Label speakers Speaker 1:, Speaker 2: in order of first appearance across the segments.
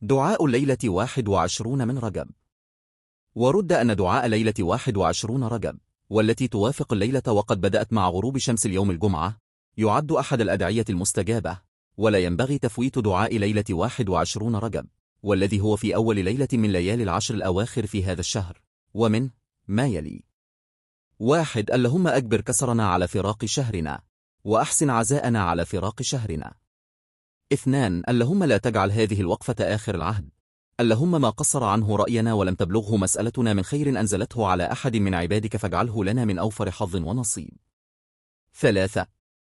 Speaker 1: دعاء الليلة 21 من رجب. ورد أن دعاء ليلة 21 رجب والتي توافق الليلة وقد بدأت مع غروب شمس اليوم الجمعة يعد أحد الأدعية المستجابة، ولا ينبغي تفويت دعاء ليلة 21 رجب والذي هو في أول ليلة من ليالي العشر الأواخر في هذا الشهر، ومن ما يلي: 1. اللهم أجبر كسرنا على فراق شهرنا وأحسن عزاءنا على فراق شهرنا. 2. اللهم لا تجعل هذه الوقفة آخر العهد، اللهم ما قصر عنه رأينا ولم تبلغه مسألتنا من خير أنزلته على أحد من عبادك فاجعله لنا من أوفر حظ ونصيب. 3.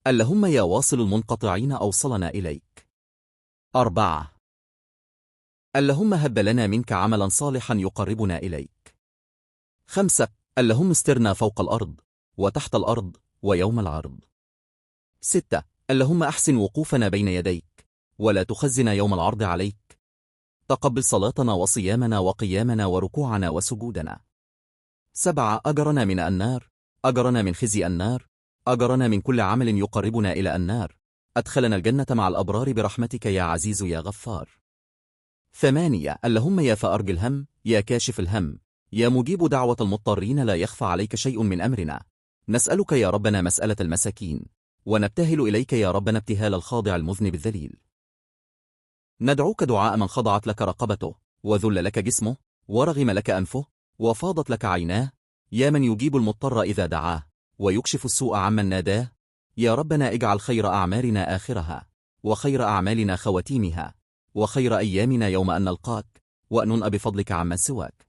Speaker 1: اللهم يا واصل المنقطعين أوصلنا إليك. 4. اللهم هب لنا منك عملا صالحا يقربنا إليك. 5. اللهم استرنا فوق الأرض وتحت الأرض ويوم العرض. 6. اللهم أحسن وقوفنا بين يديك ولا تخزنا يوم العرض عليك. تقبل صلاتنا وصيامنا وقيامنا وركوعنا وسجودنا. 7. أجرنا من النار، أجرنا من خزي النار، أجرنا من كل عمل يقربنا إلى النار، أدخلنا الجنة مع الأبرار برحمتك يا عزيز يا غفار. 8. اللهم يا فأرج الهم، يا كاشف الهم، يا مجيب دعوة المضطرين لا يخفى عليك شيء من أمرنا، نسألك يا ربنا مسألة المساكين، ونبتهل إليك يا ربنا ابتهال الخاضع المذنب الذليل. ندعوك دعاء من خضعت لك رقبته وذل لك جسمه ورغم لك أنفه وفاضت لك عيناه، يا من يجيب المضطر إذا دعاه ويكشف السوء عمن ناداه، يا ربنا اجعل خير أعمارنا آخرها وخير أعمالنا خواتيمها وخير أيامنا يوم أن نلقاك وأن بفضلك عمن سواك.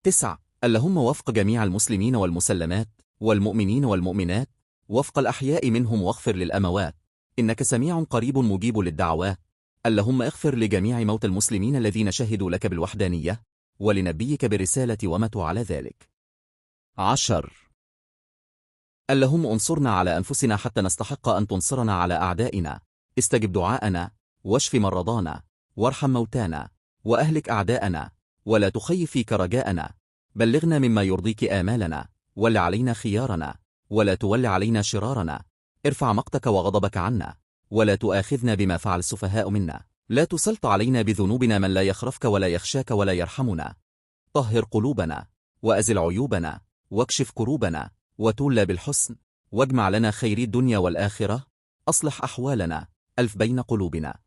Speaker 1: 9. اللهم وفق جميع المسلمين والمسلمات والمؤمنين والمؤمنات، وفق الأحياء منهم واغفر للأموات، إنك سميع قريب مجيب للدعوات. اللهم اغفر لجميع موتى المسلمين الذين شهدوا لك بالوحدانية ولنبيك بالرسالة وماتوا على ذلك. 10. اللهم انصرنا على أنفسنا حتى نستحق أن تنصرنا على أعدائنا، استجب دعاءنا واشف مرضانا وارحم موتانا وأهلك أعداءنا ولا تخيف فيك رجاءنا، بلغنا مما يرضيك آمالنا، ول علينا خيارنا ولا تول علينا شرارنا، ارفع مقتك وغضبك عنا ولا تؤاخذنا بما فعل السفهاء منا، لا تسلط علينا بذنوبنا من لا يخرفك ولا يخشاك ولا يرحمنا، طهر قلوبنا وأزل عيوبنا واكشف كروبنا وتولى بالحسن واجمع لنا خير الدنيا والآخرة، أصلح أحوالنا، ألف بين قلوبنا.